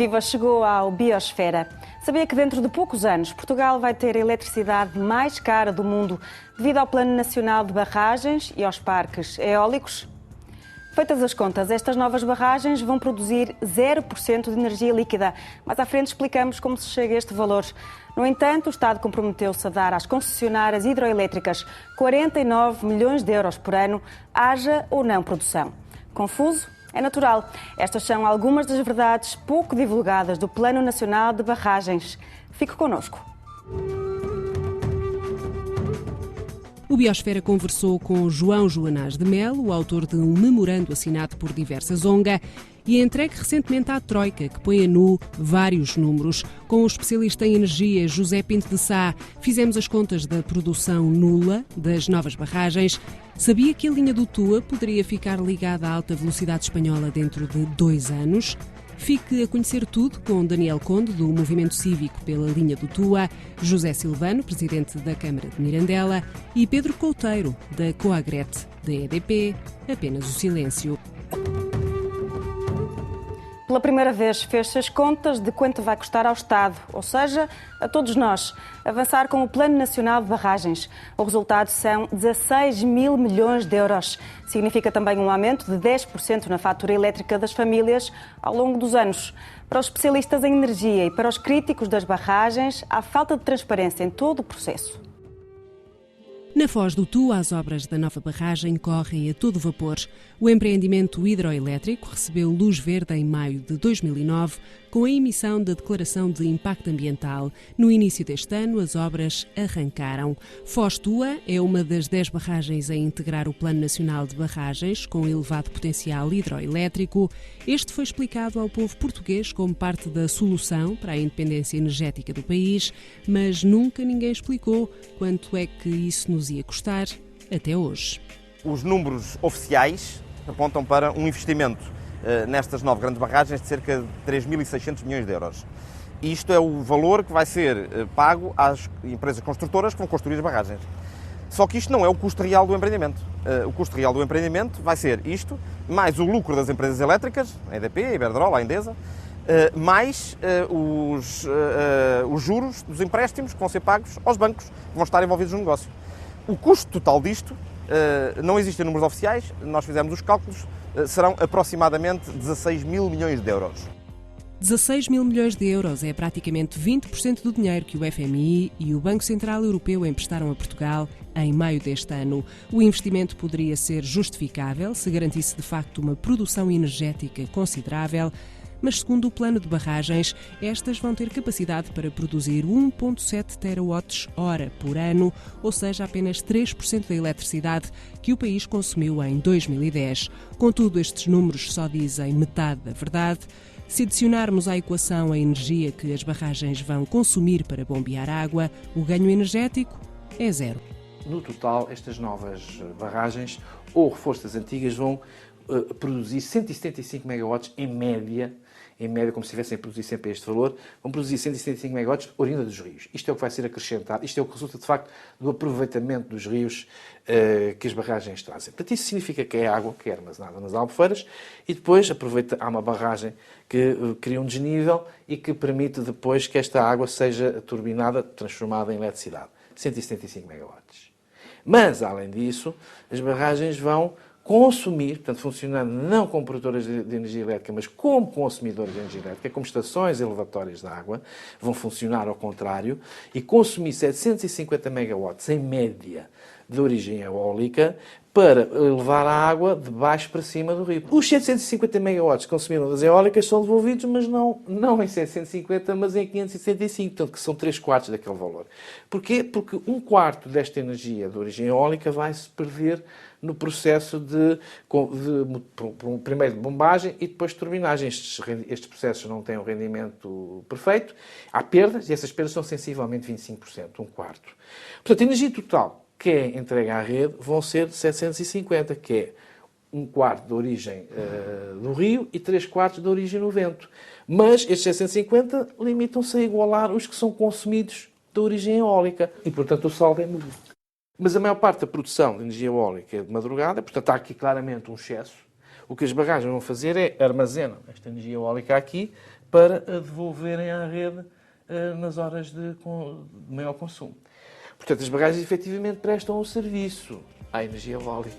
Viva chegou ao Biosfera. Sabia que dentro de poucos anos Portugal vai ter a eletricidade mais cara do mundo devido ao Plano Nacional de Barragens e aos parques eólicos? Feitas as contas, estas novas barragens vão produzir 0% de energia líquida. Mais à frente explicamos como se chega a este valor. No entanto, o Estado comprometeu-se a dar às concessionárias hidroelétricas 49 milhões de euros por ano, haja ou não produção. Confuso? É natural. Estas são algumas das verdades pouco divulgadas do Plano Nacional de Barragens. Fique connosco. O Biosfera conversou com João Joanás de Melo, o autor de um memorando assinado por diversas ONG e entregue recentemente à Troika, que põe a nu vários números. Com o especialista em energia José Pinto de Sá, fizemos as contas da produção nula das novas barragens. Sabia que a linha do Tua poderia ficar ligada à alta velocidade espanhola dentro de 2 anos? Fique a conhecer tudo com Daniel Conde, do Movimento Cívico pela linha do Tua, José Silvano, presidente da Câmara de Mirandela, e Pedro Couteiro, da Coagrete, da EDP, apenas o silêncio. Pela primeira vez fez-se as contas de quanto vai custar ao Estado, ou seja, a todos nós, avançar com o Plano Nacional de Barragens. O resultado são 16 mil milhões de euros. Significa também um aumento de 10% na fatura elétrica das famílias ao longo dos anos. Para os especialistas em energia e para os críticos das barragens, há falta de transparência em todo o processo. Na Foz do Tua, as obras da nova barragem correm a todo vapor. O empreendimento hidroelétrico recebeu luz verde em maio de 2009, com a emissão da Declaração de Impacto Ambiental. No início deste ano, as obras arrancaram. Foz Tua é uma das 10 barragens a integrar o Plano Nacional de Barragens, com elevado potencial hidroelétrico. Este foi explicado ao povo português como parte da solução para a independência energética do país, mas nunca ninguém explicou quanto é que isso nos ia custar até hoje. Os números oficiais apontam para um investimento nestas 9 grandes barragens de cerca de 3.600 milhões de euros. E isto é o valor que vai ser pago às empresas construtoras que vão construir as barragens. Só que isto não é o custo real do empreendimento. O custo real do empreendimento vai ser isto, mais o lucro das empresas elétricas, a EDP, a Iberdrola, a Endesa, mais os juros dos empréstimos que vão ser pagos aos bancos que vão estar envolvidos no negócio. O custo total disto, não existem números oficiais, nós fizemos os cálculos, serão aproximadamente 16 mil milhões de euros. 16 mil milhões de euros é praticamente 20% do dinheiro que o FMI e o Banco Central Europeu emprestaram a Portugal em maio deste ano. O investimento poderia ser justificável se garantisse de facto uma produção energética considerável, mas segundo o plano de barragens, estas vão ter capacidade para produzir 1,7 terawatts-hora por ano, ou seja, apenas 3% da eletricidade que o país consumiu em 2010. Contudo, estes números só dizem metade da verdade. Se adicionarmos à equação a energia que as barragens vão consumir para bombear água, o ganho energético é zero. No total, estas novas barragens ou reforço das antigas vão produzir 175 megawatts em média, como se estivessem a produzir sempre este valor, vão produzir 175 megawatts oriunda dos rios. Isto é o que vai ser acrescentado, isto é o que resulta, de facto, do aproveitamento dos rios que as barragens trazem. Portanto, isso significa que é água que é armazenada nas albufeiras e depois há uma barragem que cria um desnível e que permite depois que esta água seja turbinada, transformada em eletricidade. 175 megawatts. Mas, além disso, as barragens vão consumir, portanto, funcionando não como produtoras de energia elétrica, mas como consumidores de energia elétrica, como estações elevatórias de água, vão funcionar ao contrário, e consumir 750 megawatts em média de origem eólica para levar a água de baixo para cima do rio. Os 750 megawatts que consumiram das eólicas são devolvidos, mas não em 750, mas em 565, portanto, que são 3/4 daquele valor. Porquê? Porque 1/4 desta energia de origem eólica vai-se perder no processo primeiro de bombagem e depois de turbinagem. Estes processos não têm um rendimento perfeito, há perdas, e essas perdas são sensivelmente 25%, 1/4. Portanto, a energia total que é entregue à rede vão ser de 750, que é 1/4 da origem do rio e 3/4 da origem no vento. Mas estes 750 limitam-se a igualar os que são consumidos da origem eólica e, portanto, o saldo é nulo. Mas a maior parte da produção de energia eólica é de madrugada, portanto há aqui claramente um excesso. O que as barragens vão fazer é armazenam esta energia eólica aqui, para a devolverem à rede nas horas de maior consumo. Portanto, as barragens efetivamente prestam um serviço à energia eólica.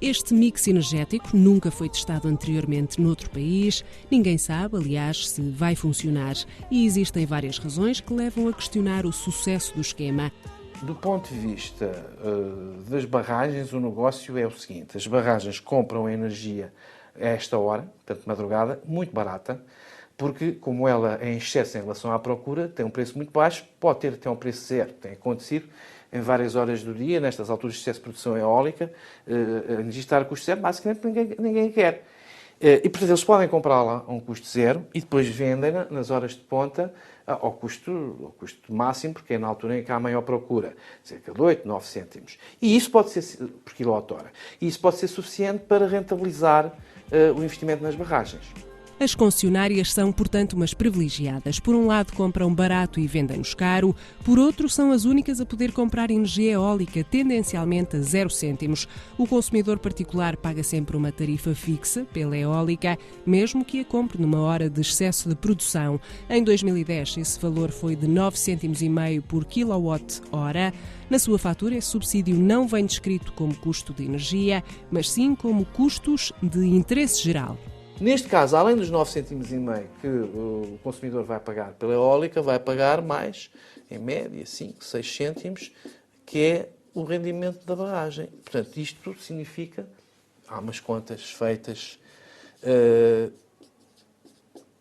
Este mix energético nunca foi testado anteriormente noutro país. Ninguém sabe, aliás, se vai funcionar. E existem várias razões que levam a questionar o sucesso do esquema. Do ponto de vista das barragens, o negócio é o seguinte. As barragens compram a energia a esta hora, portanto, madrugada, muito barata, porque, como ela é em excesso em relação à procura, tem um preço muito baixo, pode ter até um preço zero. Tem acontecido em várias horas do dia, nestas alturas de excesso de produção eólica, a energia está a custo zero, basicamente ninguém quer. E, portanto, eles podem comprá-la a um custo zero e depois vendem-na nas horas de ponta ao custo máximo, porque é na altura em que há maior procura, cerca de 8, 9 cêntimos. E isso pode ser, por quilowatt-hora, e isso pode ser suficiente para rentabilizar o investimento nas barragens. As concessionárias são, portanto, umas privilegiadas. Por um lado, compram barato e vendem-nos caro. Por outro, são as únicas a poder comprar energia eólica, tendencialmente a 0 cêntimos. O consumidor particular paga sempre uma tarifa fixa pela eólica, mesmo que a compre numa hora de excesso de produção. Em 2010, esse valor foi de 9,5 cêntimos por quilowatt-hora. Na sua fatura, esse subsídio não vem descrito como custo de energia, mas sim como custos de interesse geral. Neste caso, além dos 9,5 cêntimos que o consumidor vai pagar pela eólica, vai pagar mais, em média, 5, 6 cêntimos, que é o rendimento da barragem. Portanto, isto significa, há umas contas feitas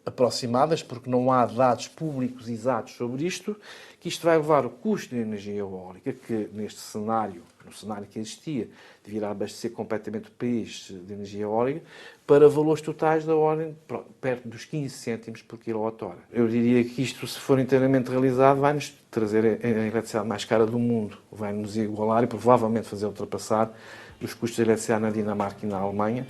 aproximadas, porque não há dados públicos exatos sobre isto, que isto vai levar o custo de energia eólica, que neste cenário, no cenário que existia, de vir a abastecer completamente o país de energia eólica, para valores totais da ordem perto dos 15 cêntimos por quilowatt-hora. Eu diria que isto, se for inteiramente realizado, vai-nos trazer a eletricidade mais cara do mundo, vai-nos igualar e provavelmente fazer ultrapassar os custos de eletricidade na Dinamarca e na Alemanha.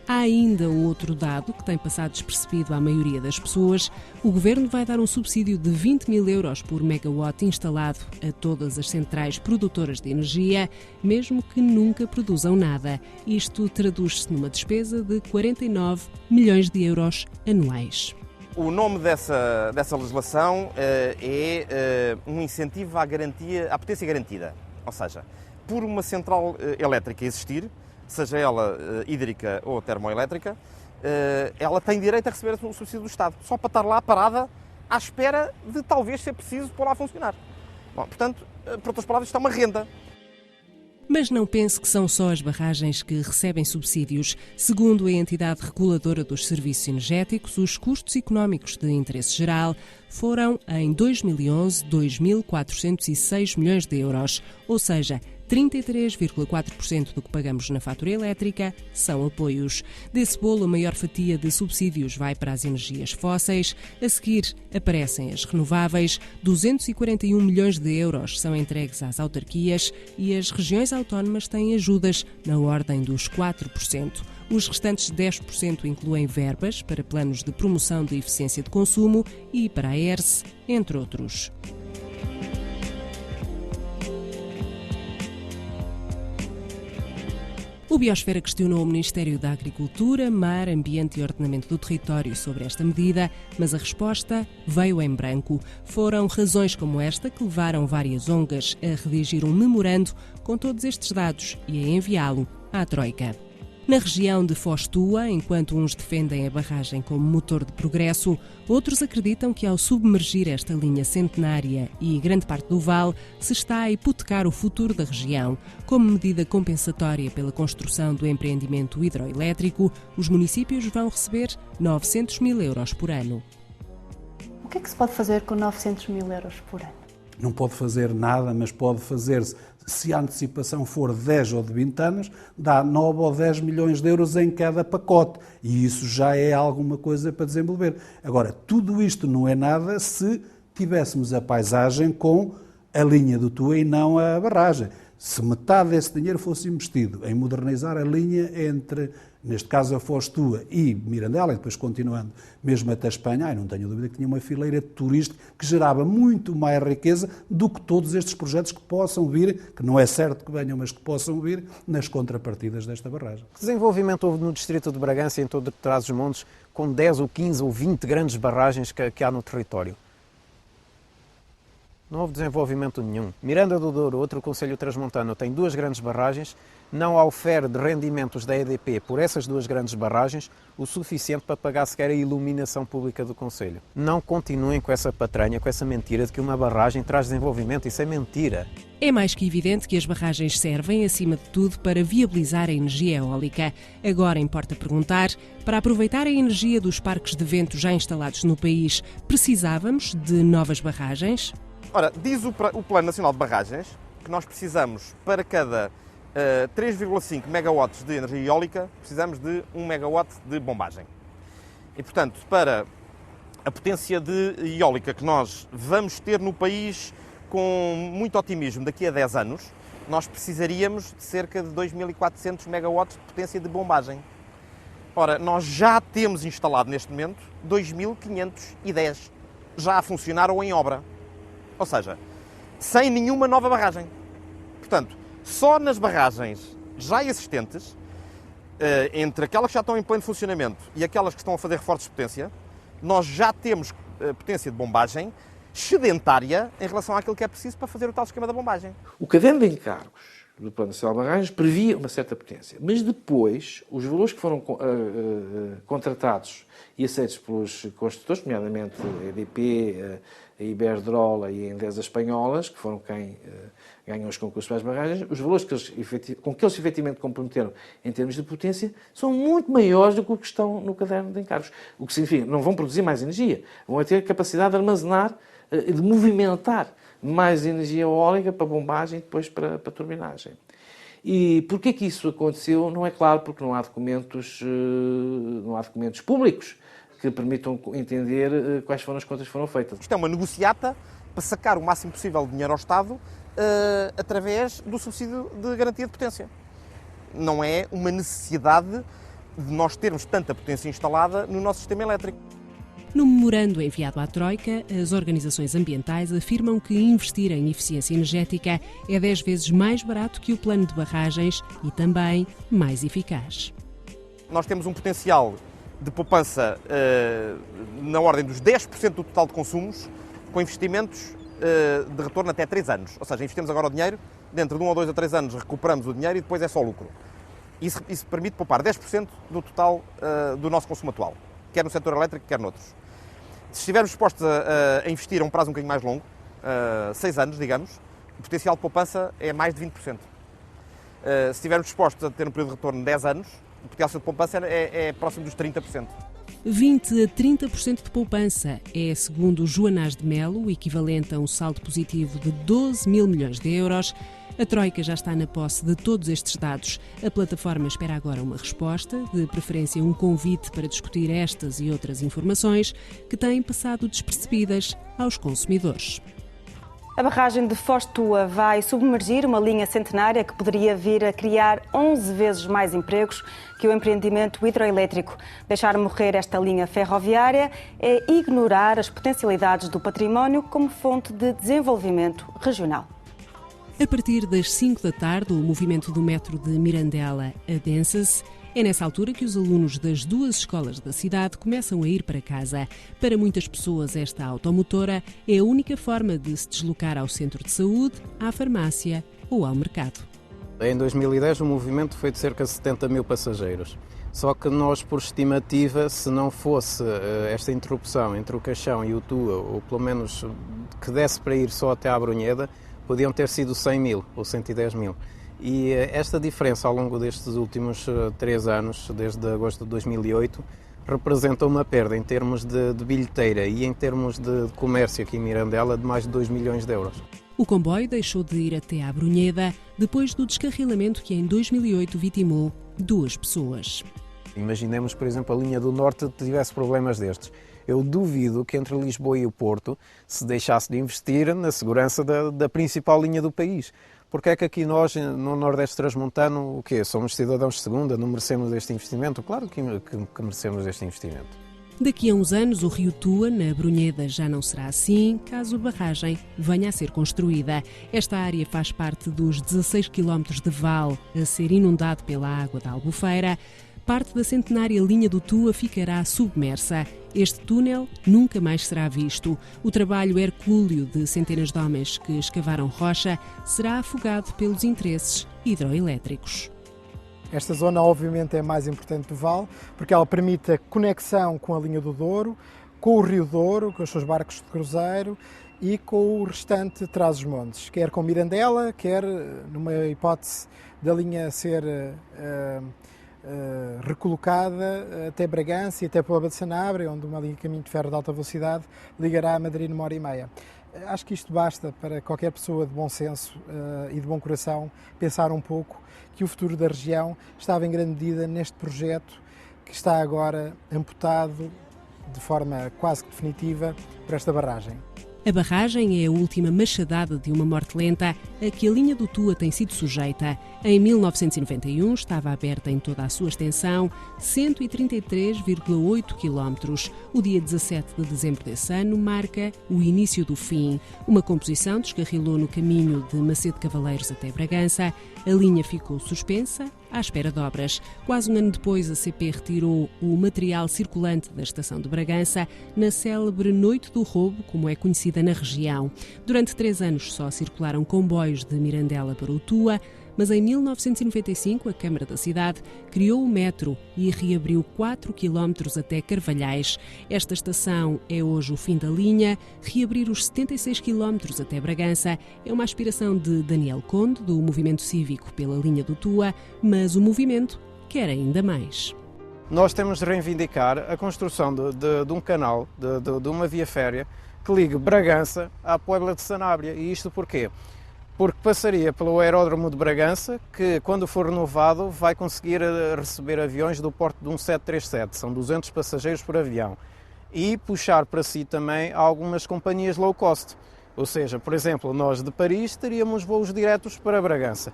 Há ainda outro dado que tem passado despercebido à maioria das pessoas. O Governo vai dar um subsídio de 20 mil euros por megawatt instalado a todas as centrais produtoras de energia, mesmo que nunca produzam nada. Isto traduz-se numa despesa de 49 milhões de euros anuais. O nome dessa legislação é um incentivo à potência garantida. Ou seja, por uma central elétrica existir, seja ela hídrica ou termoelétrica, ela tem direito a receber o subsídio do Estado, só para estar lá parada à espera de talvez ser preciso pôr lá a funcionar. Bom, portanto, por outras palavras, isto é uma renda. Mas não pense que são só as barragens que recebem subsídios. Segundo a entidade reguladora dos serviços energéticos, os custos económicos de interesse geral foram, em 2011, 2.406 milhões de euros, ou seja, 33,4% do que pagamos na fatura elétrica são apoios. Desse bolo, a maior fatia de subsídios vai para as energias fósseis. A seguir, aparecem as renováveis. 241 milhões de euros são entregues às autarquias e as regiões autónomas têm ajudas na ordem dos 4%. Os restantes 10% incluem verbas para planos de promoção de eficiência de consumo e para a ERSE, entre outros. O Biosfera questionou o Ministério da Agricultura, Mar, Ambiente e Ordenamento do Território sobre esta medida, mas a resposta veio em branco. Foram razões como esta que levaram várias ONGs a redigir um memorando com todos estes dados e a enviá-lo à Troika. Na região de Foz Tua, enquanto uns defendem a barragem como motor de progresso, outros acreditam que ao submergir esta linha centenária e grande parte do vale, se está a hipotecar o futuro da região. Como medida compensatória pela construção do empreendimento hidroelétrico, os municípios vão receber 900 mil euros por ano. O que é que se pode fazer com 900 mil euros por ano? Não pode fazer nada, mas pode fazer-se. Se a antecipação for 10 ou de 20 anos, dá 9 ou 10 milhões de euros em cada pacote. E isso já é alguma coisa para desenvolver. Agora, tudo isto não é nada se tivéssemos a paisagem com a linha do Tua e não a barragem. Se metade desse dinheiro fosse investido em modernizar a linha entre, neste caso, a Foz Tua e Mirandela, e depois continuando mesmo até Espanha, não tenho dúvida que tinha uma fileira turística que gerava muito mais riqueza do que todos estes projetos que possam vir, que não é certo que venham, mas que possam vir nas contrapartidas desta barragem. Que desenvolvimento houve no distrito de Bragança e em todo o Trás-os-Montes com 10 ou 15 ou 20 grandes barragens que há no território. Não houve desenvolvimento nenhum. Miranda do Douro, outro concelho transmontano, tem 2 grandes barragens, não ofere de rendimentos da EDP por essas 2 grandes barragens o suficiente para pagar sequer a iluminação pública do concelho. Não continuem com essa patranha, com essa mentira de que uma barragem traz desenvolvimento. Isso é mentira. É mais que evidente que as barragens servem, acima de tudo, para viabilizar a energia eólica. Agora importa perguntar, para aproveitar a energia dos parques de vento já instalados no país, precisávamos de novas barragens? Ora, diz o Plano Nacional de Barragens que nós precisamos, para cada 3,5 megawatts de energia eólica, precisamos de 1 megawatt de bombagem. E, portanto, para a potência de eólica que nós vamos ter no país com muito otimismo daqui a 10 anos, nós precisaríamos de cerca de 2.400 megawatts de potência de bombagem. Ora, nós já temos instalado neste momento 2.510, já a funcionar ou em obra. Ou seja, sem nenhuma nova barragem. Portanto, só nas barragens já existentes, entre aquelas que já estão em pleno funcionamento e aquelas que estão a fazer reforços de potência, nós já temos potência de bombagem excedentária em relação àquilo que é preciso para fazer o tal esquema da bombagem. O caderno de encargos do Plano Nacional de Barragens previa uma certa potência, mas depois os valores que foram contratados e aceitos pelos construtores, nomeadamente a EDP, a Iberdrola e a Endesa espanholas, que foram quem ganham os concursos para as barragens, os valores com que eles efetivamente comprometeram em termos de potência são muito maiores do que o que estão no caderno de encargos. O que significa que não vão produzir mais energia, vão ter capacidade de armazenar, de movimentar mais energia eólica para bombagem e depois para turbinagem. E porquê que isso aconteceu? Não é claro, porque não há documentos públicos que permitam entender quais foram as contas que foram feitas. Isto é uma negociata para sacar o máximo possível de dinheiro ao Estado através do subsídio de garantia de potência. Não é uma necessidade de nós termos tanta potência instalada no nosso sistema elétrico. No memorando enviado à Troika, as organizações ambientais afirmam que investir em eficiência energética é 10 vezes mais barato que o plano de barragens e também mais eficaz. Nós temos um potencial de poupança na ordem dos 10% do total de consumos, com investimentos de retorno até 3 anos. Ou seja, investimos agora o dinheiro, dentro de 1 ou 2 ou 3 anos recuperamos o dinheiro e depois é só lucro. Isso permite poupar 10% do total do nosso consumo atual, quer no setor elétrico, quer noutros. Se estivermos dispostos a investir a um prazo um bocadinho mais longo, 6 anos, digamos, o potencial de poupança é mais de 20%. Se estivermos dispostos a ter um período de retorno de 10 anos, o potencial de poupança é próximo dos 30%. 20% a 30% de poupança é, segundo Joanás de Melo, o equivalente a um saldo positivo de 12 mil milhões de euros. A Troika já está na posse de todos estes dados. A plataforma espera agora uma resposta, de preferência um convite para discutir estas e outras informações que têm passado despercebidas aos consumidores. A barragem de Foz de Tua vai submergir uma linha centenária que poderia vir a criar 11 vezes mais empregos que o empreendimento hidroelétrico. Deixar morrer esta linha ferroviária é ignorar as potencialidades do património como fonte de desenvolvimento regional. A partir das 5 da tarde, o movimento do metro de Mirandela adensa-se. É nessa altura que os alunos das 2 escolas da cidade começam a ir para casa. Para muitas pessoas, esta automotora é a única forma de se deslocar ao centro de saúde, à farmácia ou ao mercado. Em 2010 o movimento foi de cerca de 70 mil passageiros. Só que nós, por estimativa, se não fosse esta interrupção entre o Caixão e o Tua, ou pelo menos que desse para ir só até à Brunheda, podiam ter sido 100 mil ou 110 mil. E esta diferença ao longo destes últimos 3 anos, desde agosto de 2008, representa uma perda em termos de bilheteira e em termos de comércio aqui em Mirandela de mais de 2 milhões de euros. O comboio deixou de ir até à Brunheda depois do descarrilamento que em 2008 vitimou 2 pessoas. Imaginemos, por exemplo, a linha do Norte tivesse problemas destes. Eu duvido que entre Lisboa e o Porto se deixasse de investir na segurança da principal linha do país. Porque é que aqui nós, no Nordeste Transmontano, o quê? Somos cidadãos de segunda, não merecemos este investimento? Claro que merecemos este investimento. Daqui a uns anos, o rio Tua, na Brunheda, já não será assim, caso a barragem venha a ser construída. Esta área faz parte dos 16 km de vale a ser inundado pela água da Albufeira. parte da centenária linha do Tua ficará submersa. Este túnel nunca mais será visto. O trabalho hercúleo de centenas de homens que escavaram rocha será afogado pelos interesses hidroelétricos. Esta zona, obviamente, é a mais importante do Vale, porque ela permite a conexão com a linha do Douro, com o Rio Douro, com os seus barcos de cruzeiro e com o restante Trás-os-Montes, quer com Mirandela, quer numa hipótese da linha ser recolocada até Bragança e até Puebla de Sanabria, onde uma linha de caminho de ferro de alta velocidade ligará a Madrid numa hora e meia. Acho que isto basta para qualquer pessoa de bom senso e de bom coração pensar um pouco que o futuro da região estava em grande medida neste projeto que está agora amputado de forma quase que definitiva por esta barragem. A barragem é a última machadada de uma morte lenta a que a linha do Tua tem sido sujeita. Em 1991 estava aberta em toda a sua extensão 133,8 km. O dia 17 de dezembro desse ano marca o início do fim. Uma composição descarrilou no caminho de Macedo Cavaleiros até Bragança. A linha ficou suspensa à espera de obras. Quase um ano depois, a CP retirou o material circulante da estação de Bragança na célebre Noite do Roubo, como é conhecida na região. Durante 3 anos só circularam comboios de Mirandela para o Tua, mas em 1995 a Câmara da cidade criou o metro e reabriu 4 km até Carvalhais. Esta estação é hoje o fim da linha. Reabrir os 76 km até Bragança é uma aspiração de Daniel Conde, do Movimento Cívico pela linha do Tua, mas o movimento quer ainda mais. Nós temos de reivindicar a construção de um canal, de uma via férrea, que ligue Bragança à Puebla de Sanabria. E isto porquê? Porque passaria pelo aeródromo de Bragança, que quando for renovado vai conseguir receber aviões do porte de um 737, são 200 passageiros por avião, e puxar para si também algumas companhias low cost. Ou seja, por exemplo, nós de Paris teríamos voos diretos para Bragança.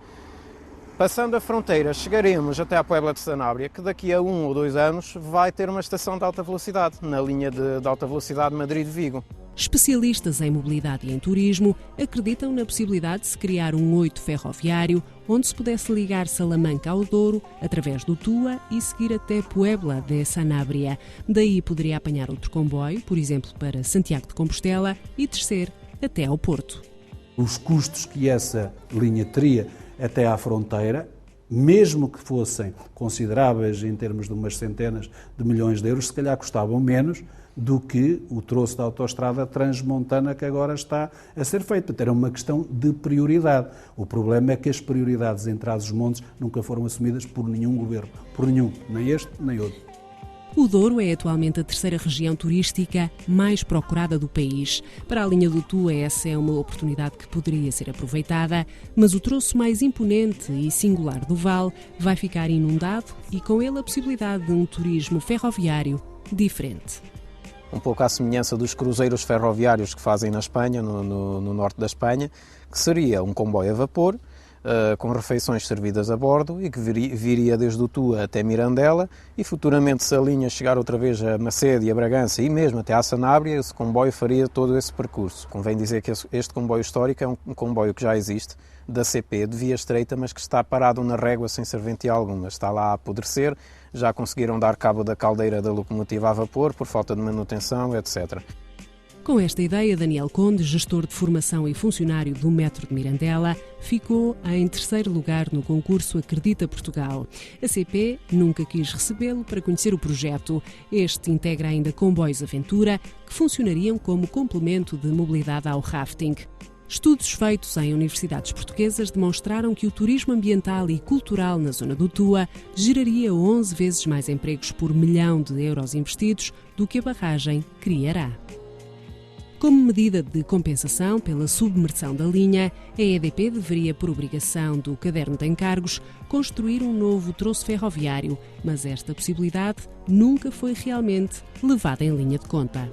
Passando a fronteira, chegaremos até à Puebla de Sanabria, que daqui a 1 ou 2 anos vai ter uma estação de alta velocidade, na linha de alta velocidade Madrid-Vigo. Especialistas em mobilidade e em turismo acreditam na possibilidade de se criar um oito ferroviário onde se pudesse ligar Salamanca ao Douro através do Tua e seguir até Puebla de Sanabria. Daí poderia apanhar outro comboio, por exemplo, para Santiago de Compostela e descer até ao Porto. Os custos que essa linha teria até à fronteira, mesmo que fossem consideráveis em termos de umas centenas de milhões de euros, se calhar custavam menos do que o troço da autoestrada transmontana que agora está a ser feito. Portanto, era uma questão de prioridade. O problema é que as prioridades em Trás-os-Montes nunca foram assumidas por nenhum governo. Por nenhum, nem este, nem outro. O Douro é atualmente a terceira região turística mais procurada do país. Para a linha do Tua, essa é uma oportunidade que poderia ser aproveitada, mas o troço mais imponente e singular do Vale vai ficar inundado e com ele a possibilidade de um turismo ferroviário diferente. Um pouco à semelhança dos cruzeiros ferroviários que fazem na Espanha, no norte da Espanha, que seria um comboio a vapor, com refeições servidas a bordo e que viria desde o Tua até Mirandela e futuramente, se a linha chegar outra vez a Macedo e a Bragança e mesmo até à Sanabria, esse comboio faria todo esse percurso. Convém dizer que este comboio histórico é um comboio que já existe, da CP, de via estreita, mas que está parado na régua sem serventia alguma. Está lá a apodrecer, já conseguiram dar cabo da caldeira da locomotiva a vapor por falta de manutenção, etc. Com esta ideia, Daniel Conde, gestor de formação e funcionário do Metro de Mirandela, ficou em terceiro lugar no concurso Acredita Portugal. A CP nunca quis recebê-lo para conhecer o projeto. Este integra ainda comboios Aventura, que funcionariam como complemento de mobilidade ao rafting. Estudos feitos em universidades portuguesas demonstraram que o turismo ambiental e cultural na zona do Tua geraria 11 vezes mais empregos por milhão de euros investidos do que a barragem criará. Como medida de compensação pela submersão da linha, a EDP deveria, por obrigação do caderno de encargos, construir um novo troço ferroviário, mas esta possibilidade nunca foi realmente levada em linha de conta.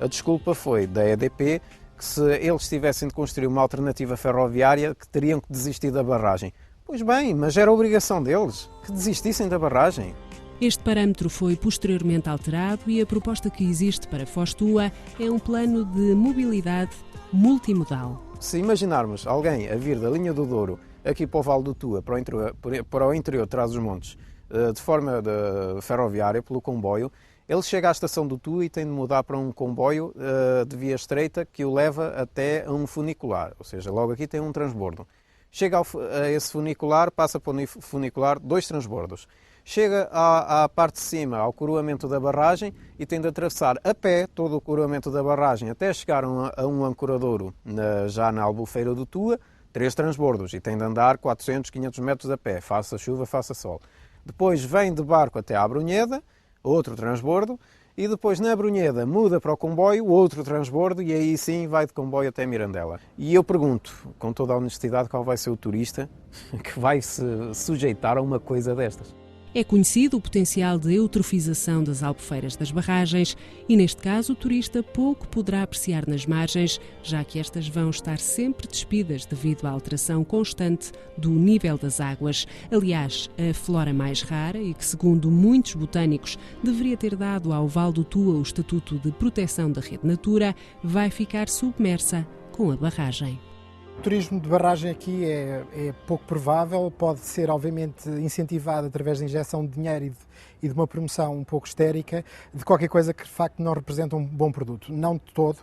A desculpa foi da EDP que se eles tivessem de construir uma alternativa ferroviária, que teriam que desistir da barragem. Pois bem, mas era obrigação deles que desistissem da barragem. Este parâmetro foi posteriormente alterado e a proposta que existe para Foz-Tua é um plano de mobilidade multimodal. Se imaginarmos alguém a vir da linha do Douro aqui para o Vale do Tua, para o interior de Trás-os-Montes, de forma ferroviária, pelo comboio, ele chega à estação do Tua e tem de mudar para um comboio de via estreita que o leva até um funicular, ou seja, logo aqui tem um transbordo. Chega a esse funicular, passa para o funicular 2 transbordos. Chega à parte de cima, ao coroamento da barragem, e tem de atravessar a pé todo o coroamento da barragem até chegar a um ancoradouro já na Albufeira do Tua, 3 transbordos, e tem de andar 400, 500 metros a pé, faça chuva, faça sol. Depois vem de barco até à Brunheda, outro transbordo, e depois na Brunheda muda para o comboio, outro transbordo, e aí sim vai de comboio até Mirandela. E eu pergunto, com toda a honestidade, qual vai ser o turista que vai se sujeitar a uma coisa destas? É conhecido o potencial de eutrofização das albufeiras das barragens e, neste caso, o turista pouco poderá apreciar nas margens, já que estas vão estar sempre despidas devido à alteração constante do nível das águas. Aliás, a flora mais rara e que, segundo muitos botânicos, deveria ter dado ao Val do Tua o estatuto de proteção da rede Natura, vai ficar submersa com a barragem. O turismo de barragem aqui é pouco provável, pode ser obviamente incentivado através da injeção de dinheiro e de uma promoção um pouco histérica de qualquer coisa que de facto não representa um bom produto. Não de todo.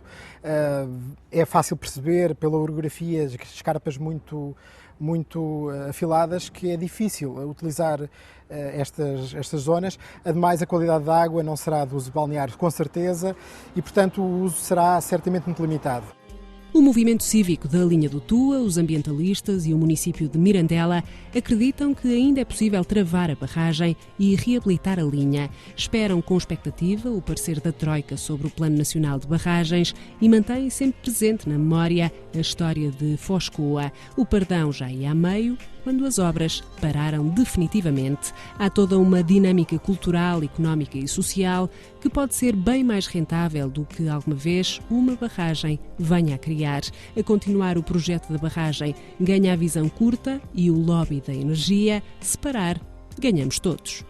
É fácil perceber pela orografia, escarpas muito afiladas, que é difícil utilizar estas zonas. Ademais, a qualidade da água não será de uso balneário com certeza e, portanto, o uso será certamente muito limitado. O movimento cívico da linha do Tua, os ambientalistas e o município de Mirandela acreditam que ainda é possível travar a barragem e reabilitar a linha. Esperam com expectativa o parecer da Troika sobre o Plano Nacional de Barragens e mantêm sempre presente na memória a história de Foscoa. O Pardão já ia a meio quando as obras pararam definitivamente. Há toda uma dinâmica cultural, económica e social que pode ser bem mais rentável do que alguma vez uma barragem venha a criar. A continuar o projeto da barragem ganha a visão curta e o lobby da energia. Se parar, ganhamos todos.